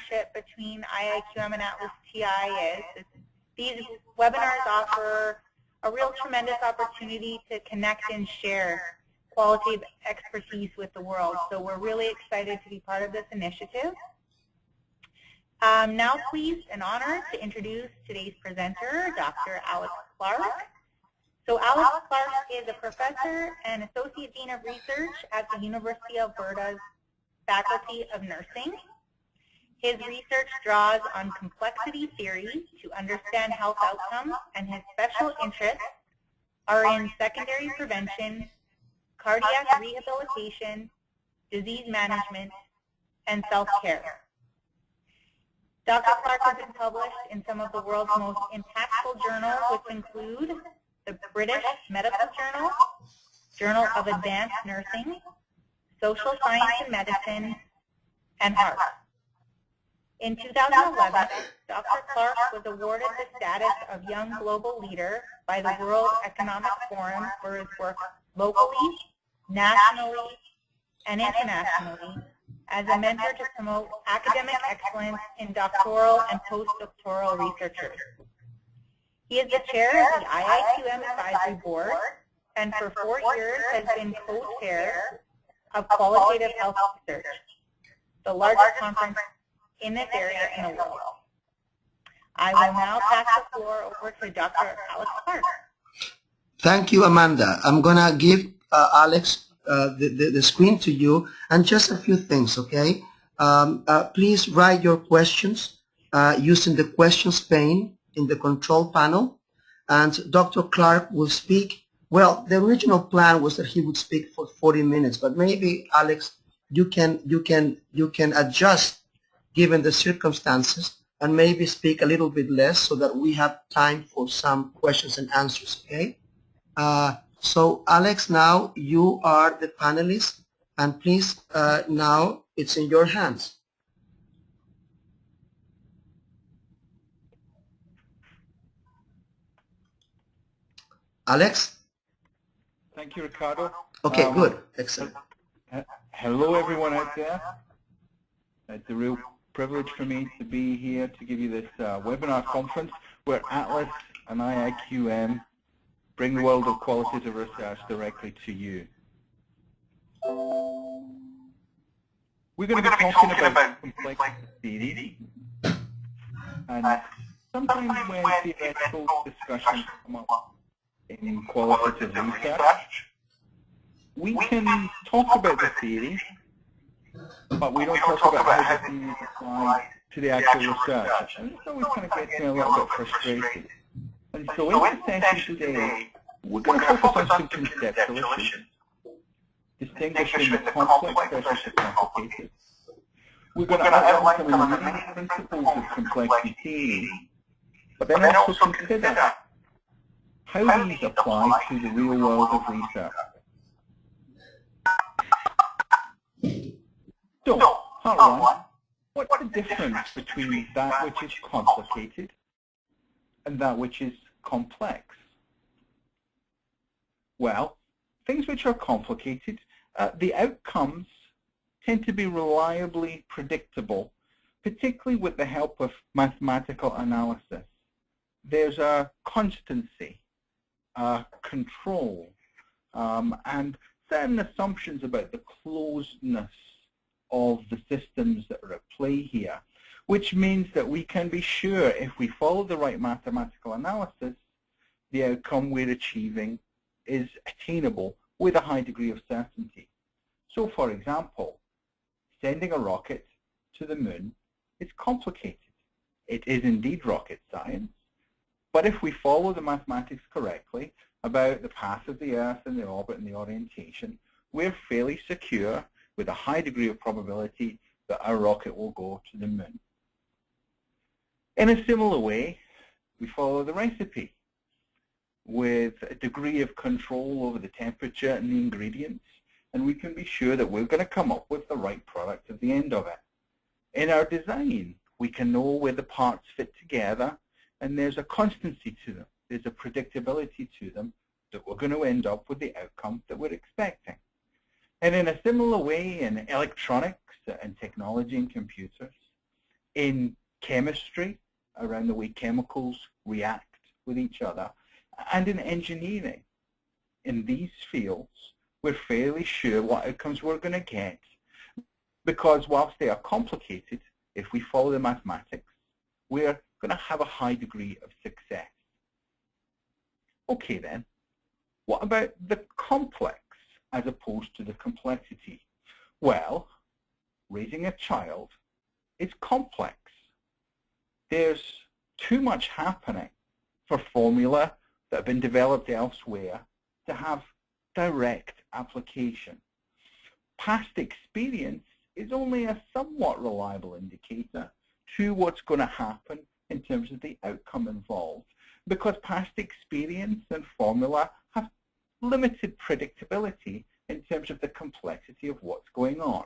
partnership between IIQM and ATLAS.ti is these webinars offer a real tremendous opportunity to connect and share qualitative expertise with the world. So we're really excited to be part of this initiative. Now pleased and honored to introduce today's presenter, Dr. Alex Clark. So Alex Clark is a professor and associate dean of research at the University of Alberta's Faculty of Nursing. His research draws on complexity theory to understand health outcomes, and his special interests are in secondary prevention, cardiac rehabilitation, disease management, and self-care. Dr. Clark has been published in some of the world's most impactful journals, which include the British Medical Journal, Journal of Advanced Nursing, Social Science and Medicine, and Heart. In 2011, Dr. Clark was awarded the status of Young Global Leader by the World Economic Forum for his work locally, nationally, and internationally as a mentor to promote academic excellence in doctoral and postdoctoral researchers. He is the chair of the IIQM Advisory Board, and for 4 years has been co-chair of Qualitative Health Research, the largest conference in this area in the world. I will now pass the floor over to Dr. Alex Clark. Thank you, Amanda. I'm going to give Alex the screen to you, and just a few things, okay? Please write your questions using the questions pane in the control panel, and Dr. Clark will speak. Well, the original plan was that he would speak for 40 minutes, but maybe, Alex, you can adjust given the circumstances and maybe speak a little bit less so that we have time for some questions and answers, okay? So Alex, now you are the panelist, and please, now it's in your hands. Alex? Thank you, Ricardo. Okay, good. Excellent. Hello, everyone out there. It's a real privilege for me to be here to give you this webinar conference where Atlas and IIQM bring the world of qualitative research directly to you. We're going to be talking about complexity theory, and sometimes when theoretical discussions come up in qualitative research, we can talk about the theory, but we don't talk about how the theory is applied to the actual research. And this always kind of gets me a little bit frustrated. And so in the session today, we're going to focus on some conceptual issues, distinguishing the complex versus the complicated. We're going to outline some of the leading principles of complexity theory, but then also consider how these apply to the real world of research. So, part one, what's the difference between that which is complicated and that which is complex? Well, things which are complicated, the outcomes tend to be reliably predictable, particularly with the help of mathematical analysis. There's a constancy, control, and certain assumptions about the closedness of the systems that are at play here, which means that we can be sure if we follow the right mathematical analysis, the outcome we're achieving is attainable with a high degree of certainty. So, for example, sending a rocket to the moon is complicated. It is indeed rocket science, but if we follow the mathematics correctly about the path of the Earth and the orbit and the orientation, we're fairly secure with a high degree of probability that our rocket will go to the moon. In a similar way, we follow the recipe with a degree of control over the temperature and the ingredients, and we can be sure that we're going to come up with the right product at the end of it. In our design, we can know where the parts fit together, and there's a constancy to them. There's a predictability to them that we're going to end up with the outcome that we're expecting. And in a similar way in electronics and technology and computers, in chemistry, around the way chemicals react with each other, and in engineering. In these fields, we're fairly sure what outcomes we're going to get, because whilst they are complicated, if we follow the mathematics, we're going to have a high degree of success. Okay then, what about the complex as opposed to the complexity? Well, raising a child is complex. There's too much happening for formula that have been developed elsewhere to have direct application. Past experience is only a somewhat reliable indicator to what's going to happen in terms of the outcome involved, because past experience and formula have limited predictability in terms of the complexity of what's going on.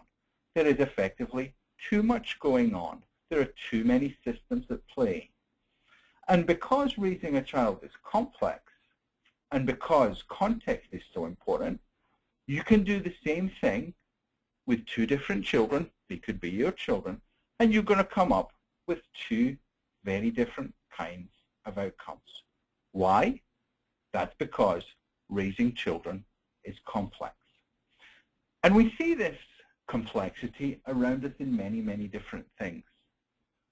There is effectively too much going on. There are too many systems at play. And because raising a child is complex, and because context is so important, you can do the same thing with two different children. They could be your children, and you're going to come up with two very different kinds of outcomes. Why? That's because raising children is complex. And we see this complexity around us in many, many different things.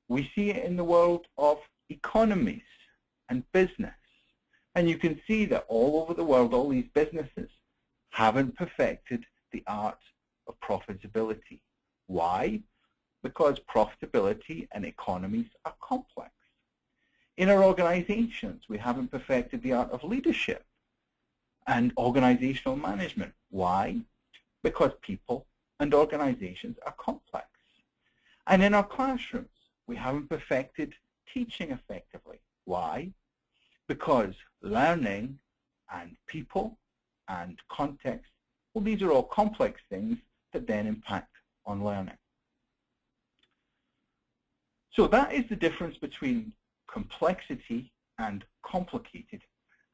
We see it in the world of economies and business. And you can see that all over the world, all these businesses haven't perfected the art of profitability. Why? Because profitability and economies are complex. In our organizations, we haven't perfected the art of leadership and organizational management. Why? Because people and organizations are complex. And in our classrooms, we haven't perfected teaching effectively. Why? Because learning and people and context, well, these are all complex things that then impact on learning. So that is the difference between complexity and complicated.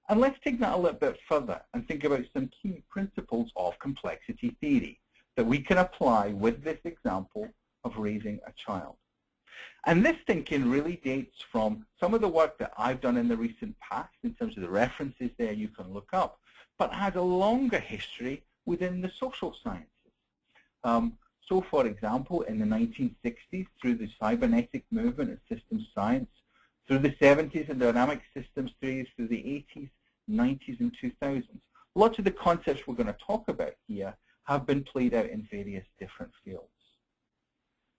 And let's take that a little bit further and think about some key principles of complexity theory that we can apply with this example of raising a child. And this thinking really dates from some of the work that I've done in the recent past in terms of the references there you can look up, but has a longer history within the social sciences. So for example, in the 1960s, through the cybernetic movement and systems science, through the 70s and dynamic systems theories, through the 80s, 90s, and 2000s, lots of the concepts we're going to talk about here have been played out in various different fields.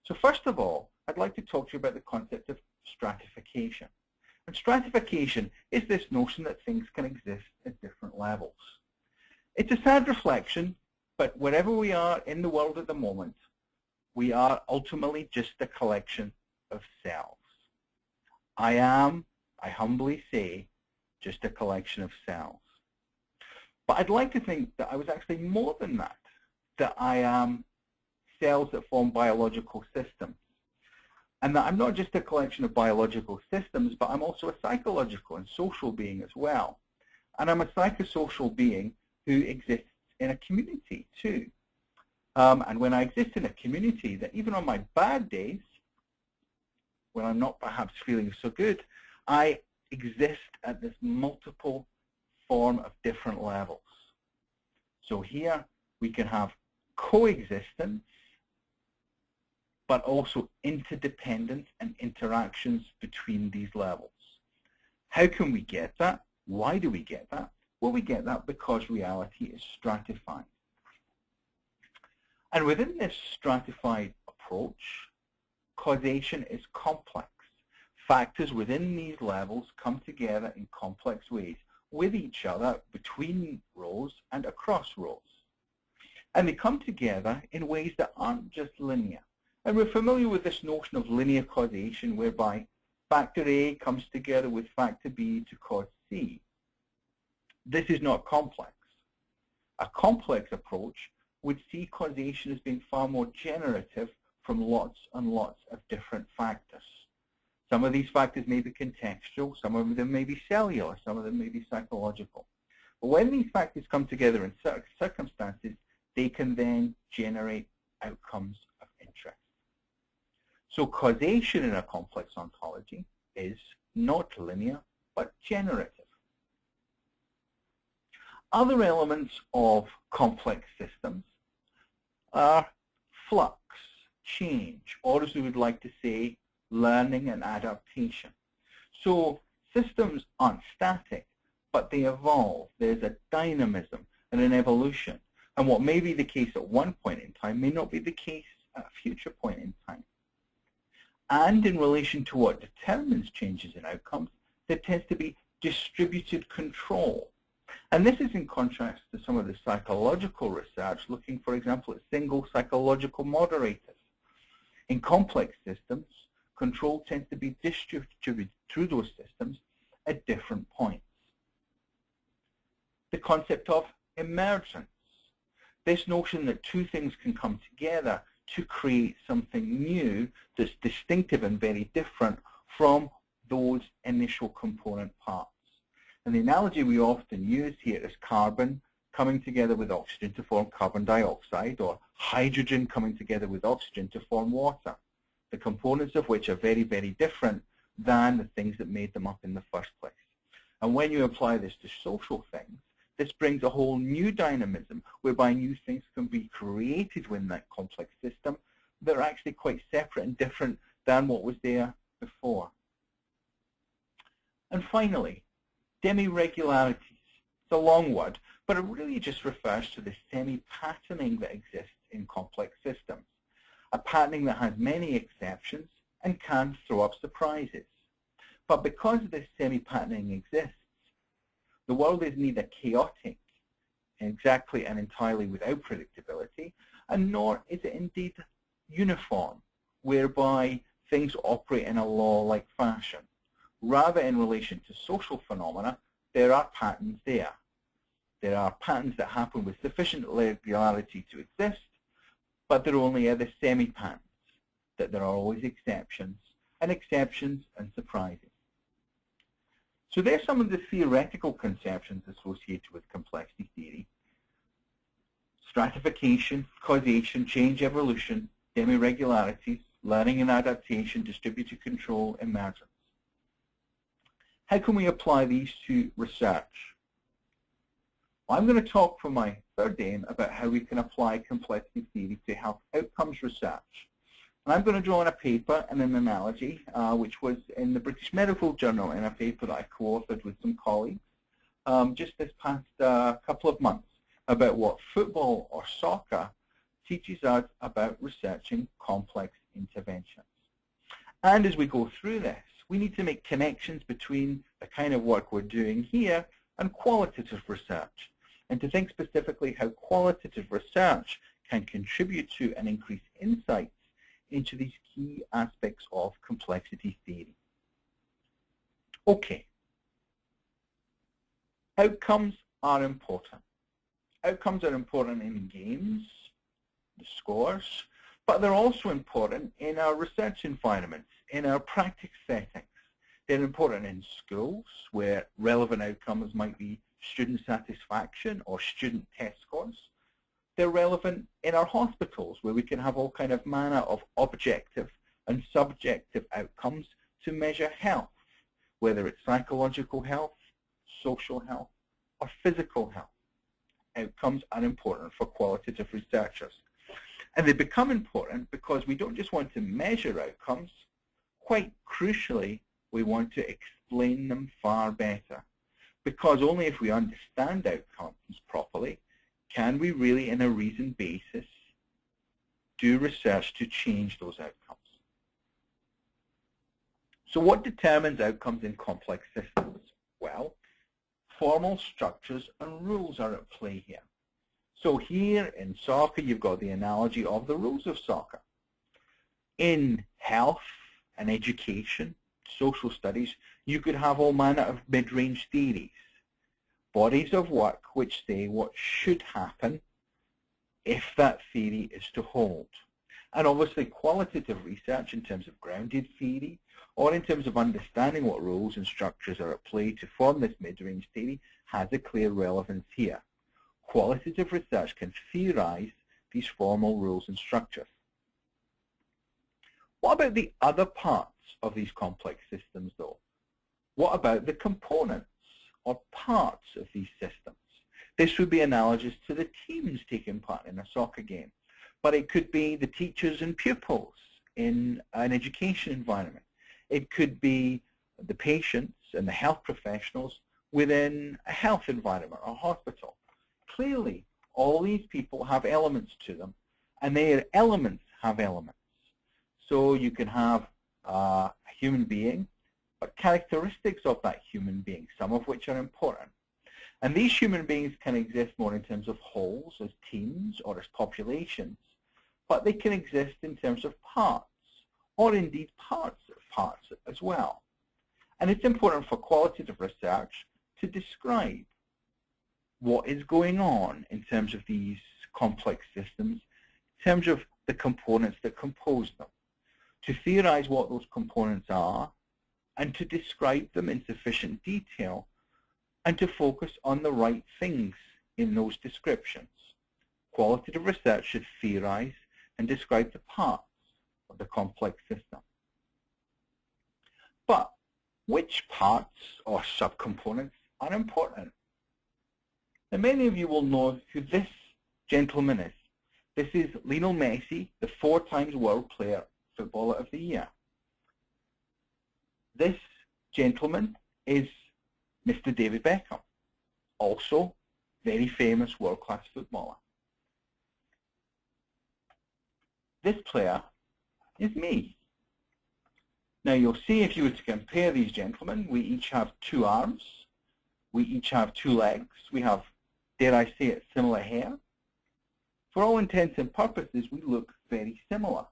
So first of all, I'd like to talk to you about the concept of stratification. And stratification is this notion that things can exist at different levels. It's a sad reflection, but wherever we are in the world at the moment, we are ultimately just a collection of cells. I am, I humbly say, just a collection of cells. But I'd like to think that I was actually more than that, that I am cells that form biological systems. And that I'm not just a collection of biological systems, but I'm also a psychological and social being as well. And I'm a psychosocial being who exists in a community too. And when I exist in a community, that even on my bad days, when I'm not perhaps feeling so good, I exist at this multiple form of different levels. So here we can have coexistence, but also interdependence and interactions between these levels. How can we get that? Why do we get that? Well, we get that because reality is stratified. And within this stratified approach, causation is complex. Factors within these levels come together in complex ways with each other, between rows and across rows. And they come together in ways that aren't just linear. And we're familiar with this notion of linear causation, whereby factor A comes together with factor B to cause C. This is not complex. A complex approach would see causation as being far more generative from lots and lots of different factors. Some of these factors may be contextual, some of them may be cellular, some of them may be psychological. But when these factors come together in certain circumstances, they can then generate outcomes of interest. So causation in a complex ontology is not linear, but generative. Other elements of complex systems are flux, change, or as we would like to say, learning and adaptation. So systems aren't static, but they evolve. There's a dynamism and an evolution. And what may be the case at one point in time may not be the case at a future point in time. And in relation to what determines changes in outcomes, there tends to be distributed control. And this is in contrast to some of the psychological research looking, for example, at single psychological moderators. In complex systems, control tends to be distributed through those systems at different points. The concept of emergence. This notion that two things can come together to create something new that's distinctive and very different from those initial component parts. And the analogy we often use here is carbon coming together with oxygen to form carbon dioxide, or hydrogen coming together with oxygen to form water, the components of which are very, very different than the things that made them up in the first place. And when you apply this to social things, this brings a whole new dynamism whereby new things can be created within that complex system that are actually quite separate and different than what was there before. And finally, demi-regularities. It's a long word, but it really just refers to the semi-patterning that exists in complex systems. A patterning that has many exceptions and can throw up surprises. But because this semi-patterning exists, the world is neither chaotic exactly and entirely without predictability, and nor is it indeed uniform, whereby things operate in a law-like fashion. Rather, in relation to social phenomena, there are patterns there. There are patterns that happen with sufficient regularity to exist, but there only are the semi-patterns, that there are always exceptions and surprises. So there's some of the theoretical conceptions associated with complexity theory: stratification, causation, change, evolution, demi-regularities, learning and adaptation, distributed control, emergence. How can we apply these to research? Well, I'm going to talk for my third aim about how we can apply complexity theory to health outcomes research. And I'm going to draw on a paper and an analogy, which was in the British Medical Journal in a paper that I co-authored with some colleagues just this past couple of months, about what football or soccer teaches us about researching complex interventions. And as we go through this, we need to make connections between the kind of work we're doing here and qualitative research, and to think specifically how qualitative research can contribute to and increase insights into these key aspects of complexity theory. Okay. Outcomes are important. Outcomes are important in games, the scores, but they're also important in our research environments, in our practice settings. They're important in schools, where relevant outcomes might be student satisfaction or student test scores. They're relevant in our hospitals, where we can have all kind of manner of objective and subjective outcomes to measure health, whether it's psychological health, social health, or physical health. Outcomes are important for qualitative researchers. And they become important because we don't just want to measure outcomes. Quite crucially, we want to explain them far better. Because only if we understand outcomes properly can we really, in a reasoned basis, do research to change those outcomes. So what determines outcomes in complex systems? Well, formal structures and rules are at play here. So here in soccer, you've got the analogy of the rules of soccer. In health and education, social studies, you could have all manner of mid-range theories, bodies of work which say what should happen if that theory is to hold. And obviously qualitative research in terms of grounded theory, or in terms of understanding what rules and structures are at play to form this mid-range theory, has a clear relevance here. Qualitative research can theorize these formal rules and structures. What about the other parts of these complex systems, though? What about the components or parts of these systems? This would be analogous to the teams taking part in a soccer game, but it could be the teachers and pupils in an education environment. It could be the patients and the health professionals within a health environment or hospital. Clearly, all these people have elements to them, and their elements have elements. So you can have a human being, but characteristics of that human being, some of which are important. And these human beings can exist more in terms of wholes, as teams, or as populations, but they can exist in terms of parts, or indeed parts of parts as well. And it's important for qualitative research to describe what is going on in terms of these complex systems, in terms of the components that compose them, to theorize what those components are, and to describe them in sufficient detail, and to focus on the right things in those descriptions. Qualitative research should theorize and describe the parts of the complex system. But which parts or subcomponents are important? Now, many of you will know who this gentleman is. This is Lionel Messi, the 4-time World Player Footballer of the Year. This gentleman is Mr. David Beckham, also very famous world-class footballer. This player is me. Now you'll see, if you were to compare these gentlemen, we each have 2 arms, we each have 2 legs, we have, dare I say it, similar hair. For all intents and purposes, we look very similar.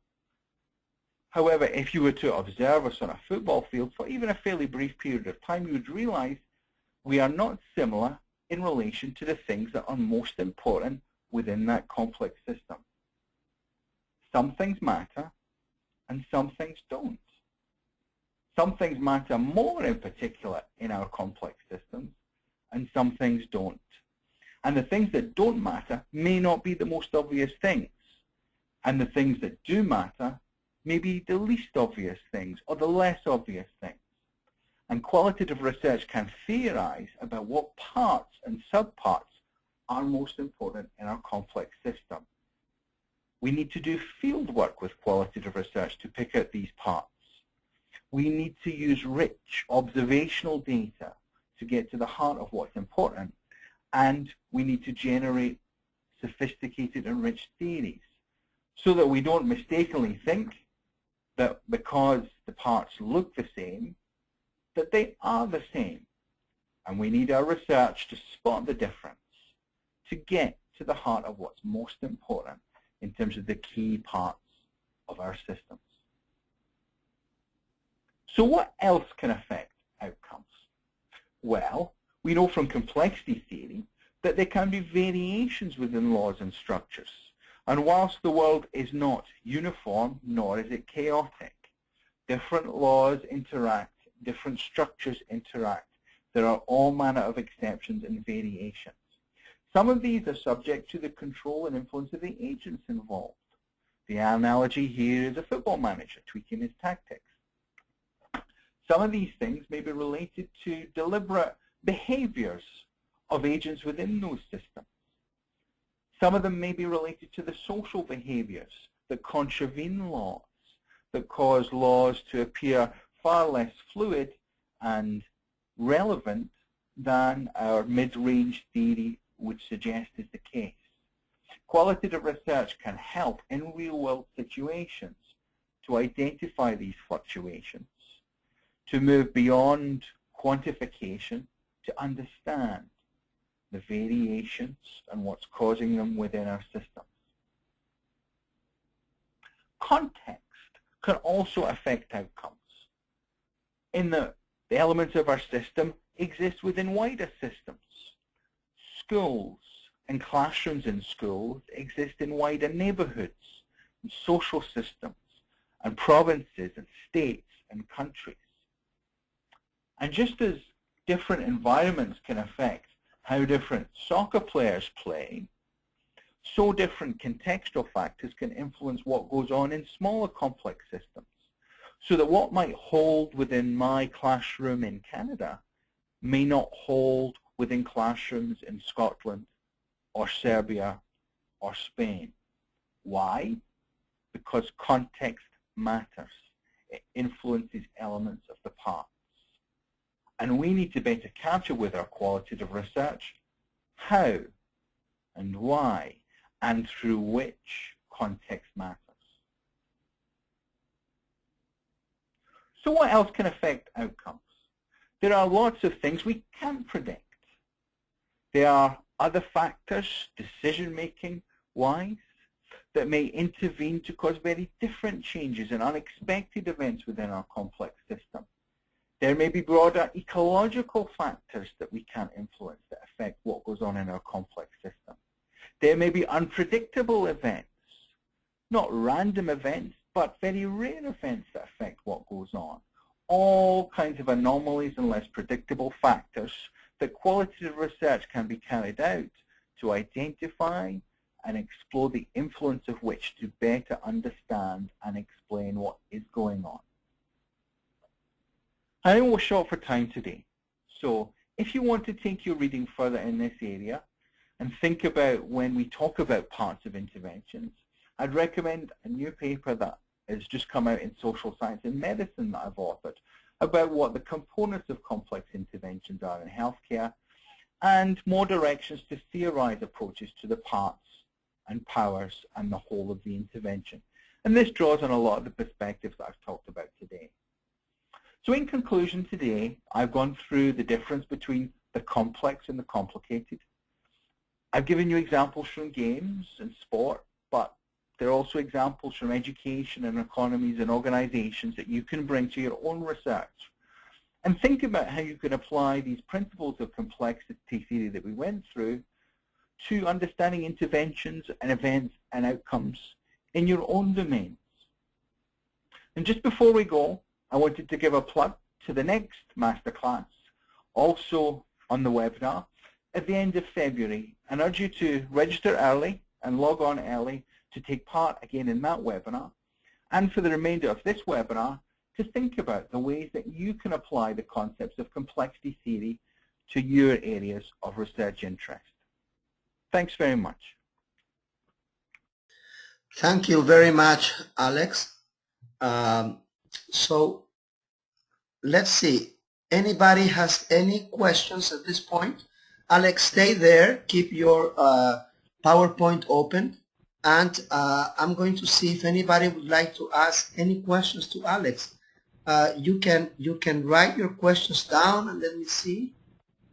However, if you were to observe us on a football field for even a fairly brief period of time, you would realize we are not similar in relation to the things that are most important within that complex system. Some things matter, and some things don't. Some things matter more in particular in our complex systems, and some things don't. And the things that don't matter may not be the most obvious things, and the things that do matter may be the least obvious things or the less obvious things. And qualitative research can theorize about what parts and subparts are most important in our complex system. We need to do field work with qualitative research to pick out these parts. We need to use rich observational data to get to the heart of what's important, and we need to generate sophisticated and rich theories so that we don't mistakenly think that because the parts look the same, that they are the same. And we need our research to spot the difference, to get to the heart of what's most important in terms of the key parts of our systems. So what else can affect outcomes? Well, we know from complexity theory that there can be variations within laws and structures. And whilst the world is not uniform, nor is it chaotic, different laws interact, different structures interact. There are all manner of exceptions and variations. Some of these are subject to the control and influence of the agents involved. The analogy here is a football manager tweaking his tactics. Some of these things may be related to deliberate behaviors of agents within those systems. Some of them may be related to the social behaviors that contravene laws, that cause laws to appear far less fluid and relevant than our mid-range theory would suggest is the case. Qualitative research can help in real-world situations to identify these fluctuations, to move beyond quantification, to understand the variations and what's causing them within our systems. Context can also affect outcomes, in that the elements of our system exist within wider systems. Schools and classrooms in schools exist in wider neighborhoods, and social systems, and provinces and states and countries. And just as different environments can affect how different soccer players play, so different contextual factors can influence what goes on in smaller complex systems. So that what might hold within my classroom in Canada may not hold within classrooms in Scotland or Serbia or Spain. Why? Because context matters. It influences elements of the parts. And we need to better capture with our qualitative research how and why and through which context matters. So what else can affect outcomes? There are lots of things we can't predict. There are other factors, decision-making wise, that may intervene to cause very different changes and unexpected events within our complex system. There may be broader ecological factors that we can't influence that affect what goes on in our complex system. There may be unpredictable events, not random events, but very rare events that affect what goes on. All kinds of anomalies and less predictable factors that qualitative research can be carried out to identify and explore the influence of which to better understand and explain what is going on. I know we're short for time today, so if you want to take your reading further in this area and think about when we talk about parts of interventions, I'd recommend a new paper that has just come out in Social Science and Medicine that I've authored about what the components of complex interventions are in healthcare and more directions to theorize approaches to the parts and powers and the whole of the intervention. And this draws on a lot of the perspectives that I've talked about today. So in conclusion today, I've gone through the difference between the complex and the complicated. I've given you examples from games and sport, but there are also examples from education and economies and organizations that you can bring to your own research. And think about how you can apply these principles of complexity theory that we went through to understanding interventions and events and outcomes in your own domains. And just before we go, I wanted to give a plug to the next masterclass, also on the webinar, at the end of February, and urge you to register early and log on early to take part again in that webinar, and for the remainder of this webinar, to think about the ways that you can apply the concepts of complexity theory to your areas of research interest. Thanks very much. Thank you very much, Alex. So let's see. Anybody has any questions at this point? Alex, stay there. Keep your PowerPoint open. And I'm going to see if anybody would like to ask any questions to Alex. You can write your questions down, and let me see.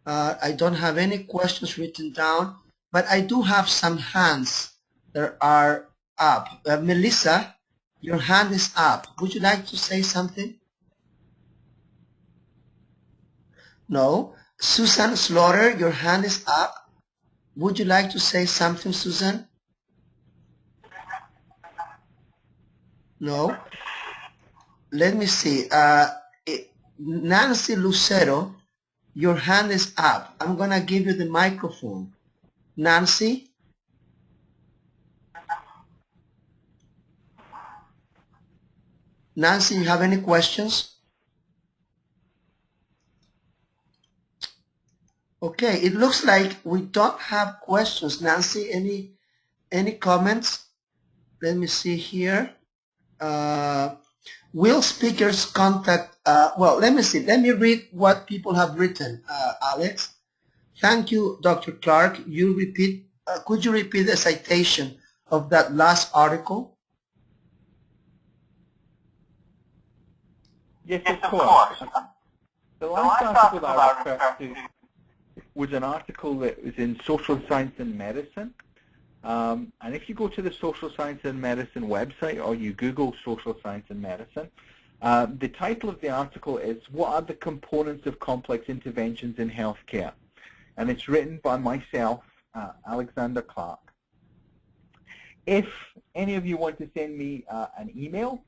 I don't have any questions written down, but I do have some hands that are up. Melissa, your hand is up. Would you like to say something? No. Susan Slaughter, your hand is up. Would you like to say something, Susan? No. Let me see. Nancy Lucero, your hand is up. I'm going to give you the microphone. Nancy? Nancy, you have any questions? Okay, it looks like we don't have questions. Nancy, any comments? Let me see here. Will speakers contact, well, let me see. Let me read what people have written, Alex. Thank you, Dr. Clark. You repeat, could you repeat the citation of that last article? Yes, of course. The last article that I referred to was an article that was in Social Science and Medicine. And if you go to the Social Science and Medicine website, or you Google Social Science and Medicine, the title of the article is "What are the components of complex interventions in healthcare?" And it's written by myself, Alexander Clark. If any of you want to send me an email,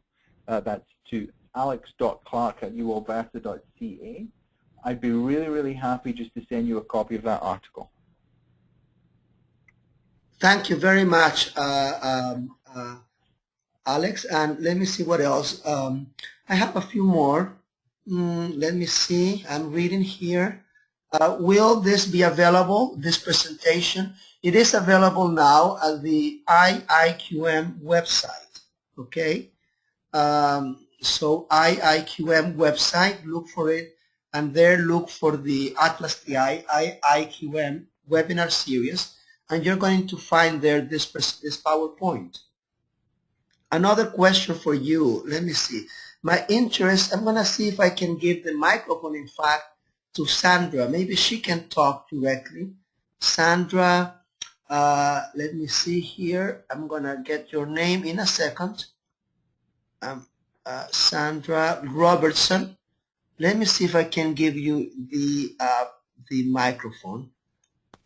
that's to alex.clark@ualberta.ca, I'd be really, really happy just to send you a copy of that article. Thank you very much, Alex, and let me see what else. I have a few more. Let me see. I'm reading here. Will this be available, this presentation? It is available now at the IIQM website, okay? So IIQM website, look for it, and there look for the ATLAS.ti IIQM webinar series, and you're going to find there this PowerPoint. Another question for you, let me see. My interest, I'm going to see if I can give the microphone, in fact, to Sandra. Maybe she can talk directly. Sandra, let me see here. I'm going to get your name in a second. Sandra Robertson. Let me see if I can give you the microphone.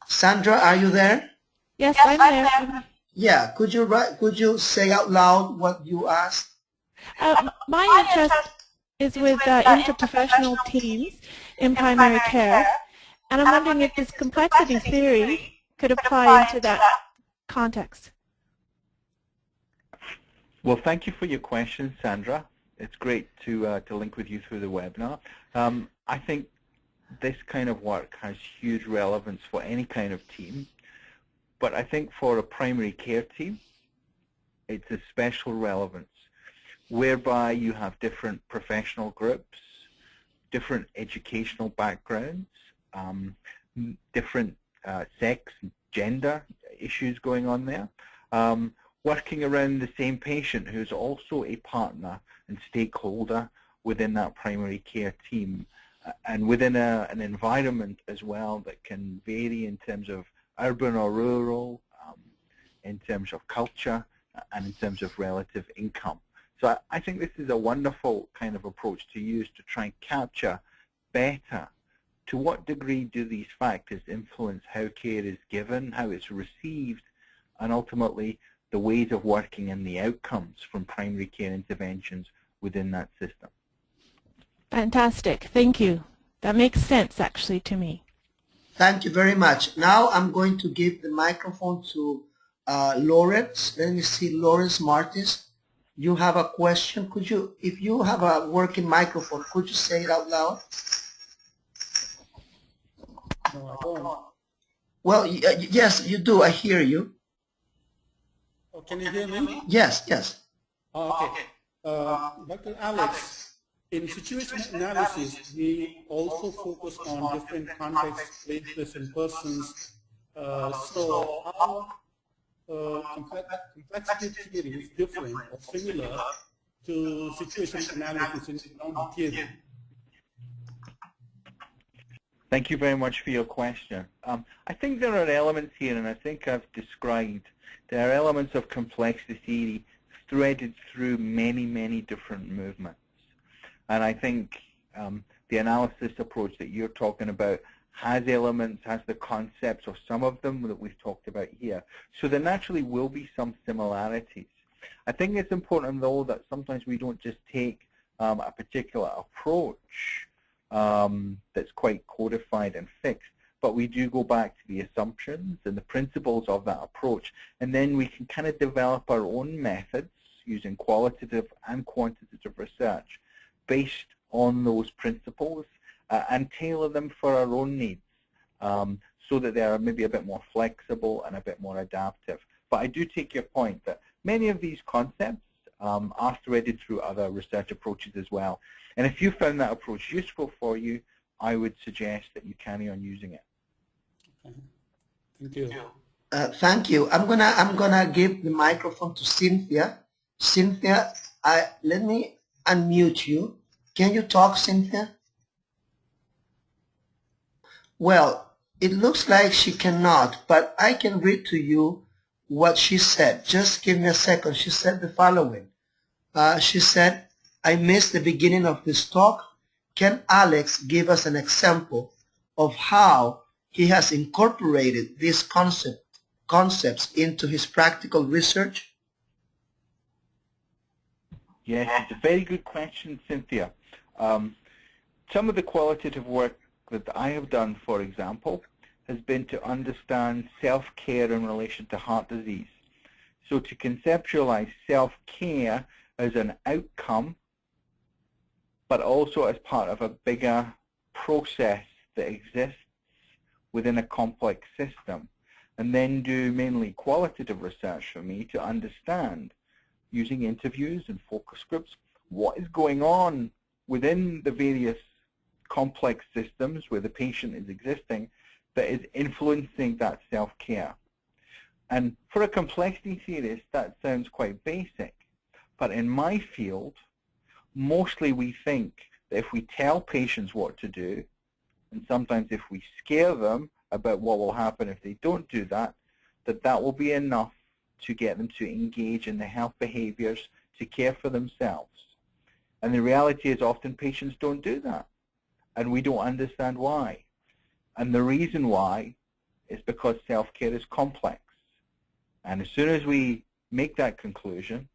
Sandra, are you there? Yes, I'm there. Yeah, could you say out loud what you asked? My interest is with interprofessional teams in primary care, and I'm wondering if this complexity theory could apply into that context. Well, thank you for your question, Sandra. It's great to link with you through the webinar. I think this kind of work has huge relevance for any kind of team, but I think for a primary care team, it's a special relevance, whereby you have different professional groups, different educational backgrounds, different sex, gender issues going on there, working around the same patient who's also a partner and stakeholder within that primary care team, and within an environment as well that can vary in terms of urban or rural, in terms of culture, and in terms of relative income. So I think this is a wonderful kind of approach to use to try and capture better to what degree do these factors influence how care is given, how it's received, and ultimately the ways of working and the outcomes from primary care interventions within that system. Fantastic. Thank you. That makes sense, actually, to me. Thank you very much. Now I'm going to give the microphone to Lawrence. Let me see, Lawrence Martis. You have a question. Could you, if you have a working microphone, could you say it out loud? No, I don't. Well, yes, you do. I hear you. Oh, can you hear me? Yes, yes. Oh, okay. Dr. Alex, in situational analysis, we also focus on different contexts, places, and persons. So how complexity theory is different or similar to situational analysis in economic theory? Thank you very much for your question. I think there are elements here, and I think I've described, there are elements of complexity theory threaded through many, many different movements. And I think the analysis approach that you're talking about has elements, has the concepts of some of them that we've talked about here. So there naturally will be some similarities. I think it's important, though, that sometimes we don't just take a particular approach that's quite codified and fixed, but we do go back to the assumptions and the principles of that approach, and then we can kind of develop our own methods using qualitative and quantitative research based on those principles and tailor them for our own needs so that they are maybe a bit more flexible and a bit more adaptive. But I do take your point that many of these concepts are threaded through other research approaches as well. And if you found that approach useful for you, I would suggest that you carry on using it. Okay. Thank you. Thank you. I'm gonna give the microphone to Cynthia. Cynthia, let me unmute you. Can you talk, Cynthia? Well, it looks like she cannot, but I can read to you what she said. Just give me a second. She said the following. She said, I missed the beginning of this talk. Can Alex give us an example of how he has incorporated these concepts into his practical research? Yes, it's a very good question, Cynthia. Some of the qualitative work that I have done, for example, has been to understand self-care in relation to heart disease. So to conceptualize self-care as an outcome, but also as part of a bigger process that exists within a complex system, and then do mainly qualitative research for me to understand, using interviews and focus groups, what is going on within the various complex systems where the patient is existing that is influencing that self-care. And for a complexity theorist, that sounds quite basic. But in my field, mostly we think that if we tell patients what to do, and sometimes if we scare them about what will happen if they don't do that, that will be enough to get them to engage in the health behaviors to care for themselves. And the reality is often patients don't do that, and we don't understand why. And the reason why is because self-care is complex. And as soon as we make that conclusion,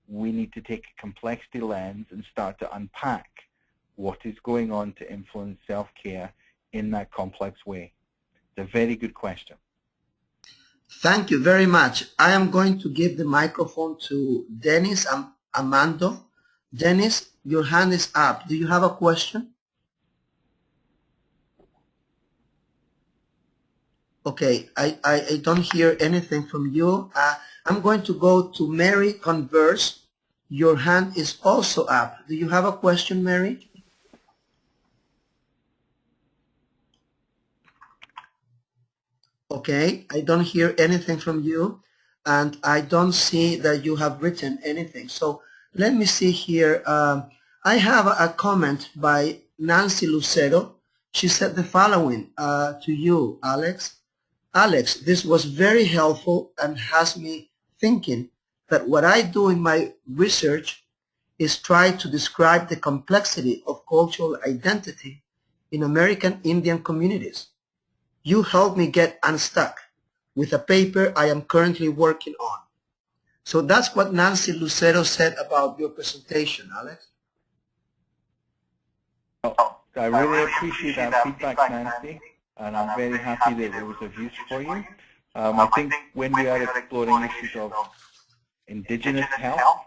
we need to take a complexity lens and start to unpack what is going on to influence self-care in that complex way. It's a very good question. Thank you very much. I am going to give the microphone to Dennis Amando. Dennis, your hand is up. Do you have a question? Okay, I don't hear anything from you. I'm going to go to Mary Converse. Your hand is also up. Do you have a question, Mary? Okay, I don't hear anything from you, and I don't see that you have written anything. So let me see here. I have a comment by Nancy Lucero. She said the following to you, Alex. Alex, this was very helpful and has me thinking that what I do in my research is try to describe the complexity of cultural identity in American Indian communities. You helped me get unstuck with a paper I am currently working on. So that's what Nancy Lucero said about your presentation, Alex. Well, I really appreciate that feedback, Nancy, and I'm very happy that it was of use for you. I think when we are exploring issues of indigenous health,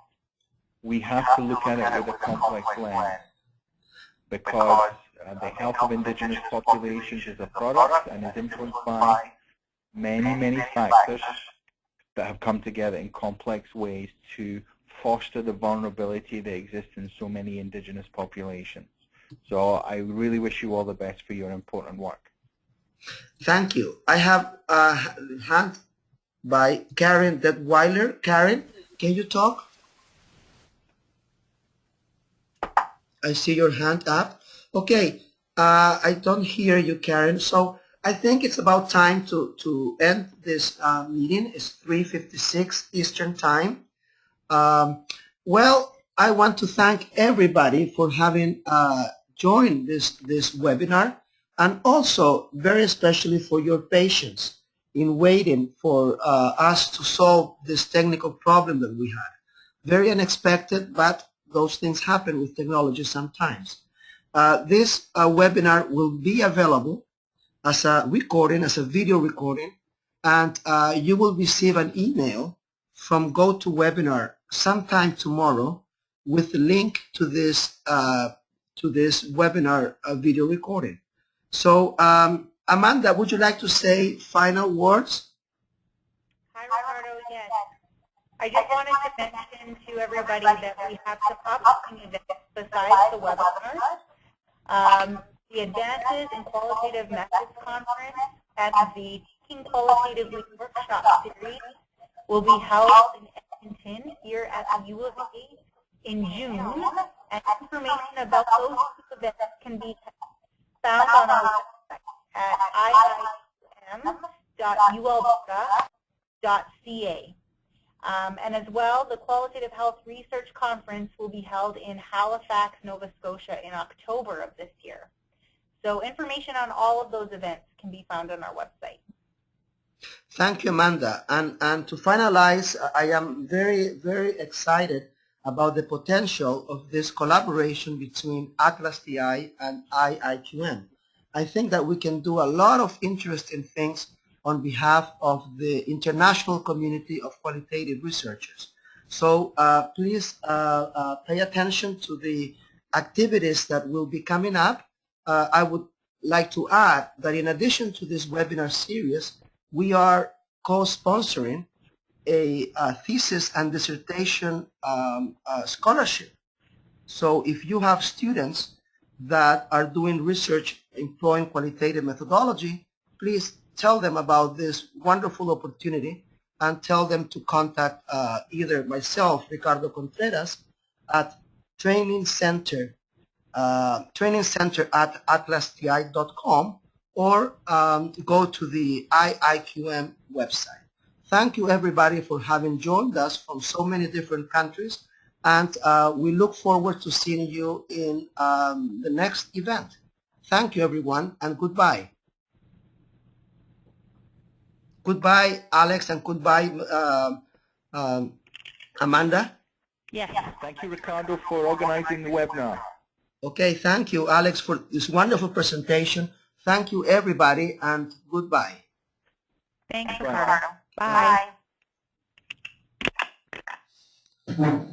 we have to look at it with a complex lens, because the health of indigenous populations is a product and is influenced by many, many factors that have come together in complex ways to foster the vulnerability that exists in so many indigenous populations. So I really wish you all the best for your important work. Thank you. I have a hand by Karen Detweiler. Karen, can you talk? I see your hand up. Okay, I don't hear you, Karen. So I think it's about time to end this meeting. It's 3:56 Eastern Time. Well, I want to thank everybody for having joined this webinar, and also very especially for your patience in waiting for us to solve this technical problem that we had. Very unexpected, but those things happen with technology sometimes. This webinar will be available as a recording, as a video recording, and you will receive an email from GoToWebinar sometime tomorrow with the link to this webinar video recording. So, Amanda, would you like to say final words? Hi, Ricardo. Yes. I just wanted to mention to everybody that we have some upcoming events besides the webinars. The Advances in Qualitative Methods Conference and the Teaching Qualitatively Workshop Series will be held in Edmonton here at the U of A in June, and information about those two events can be found on our website at IIQM-ATLAS.ti. And as well, the Qualitative Health Research Conference will be held in Halifax, Nova Scotia in October of this year. So information on all of those events can be found on our website. Thank you, Amanda. And to finalize, I am very, very excited about the potential of this collaboration between ATLAS.ti and IIQM. I think that we can do a lot of interesting things on behalf of the international community of qualitative researchers. So please pay attention to the activities that will be coming up. I would like to add that in addition to this webinar series, we are co-sponsoring a thesis and dissertation scholarship. So if you have students that are doing research employing qualitative methodology, please tell them about this wonderful opportunity and tell them to contact either myself, Ricardo Contreras, at training center at IIQM-ATLAS.ti.com, or go to the IIQM website. Thank you everybody for having joined us from so many different countries, and we look forward to seeing you in the next event. Thank you everyone, and goodbye. Goodbye, Alex, and goodbye, Amanda. Yes. Thank you, Ricardo, for organizing the webinar. Okay, thank you, Alex, for this wonderful presentation. Thank you, everybody, and goodbye. Thanks, Ricardo. Bye. Bye.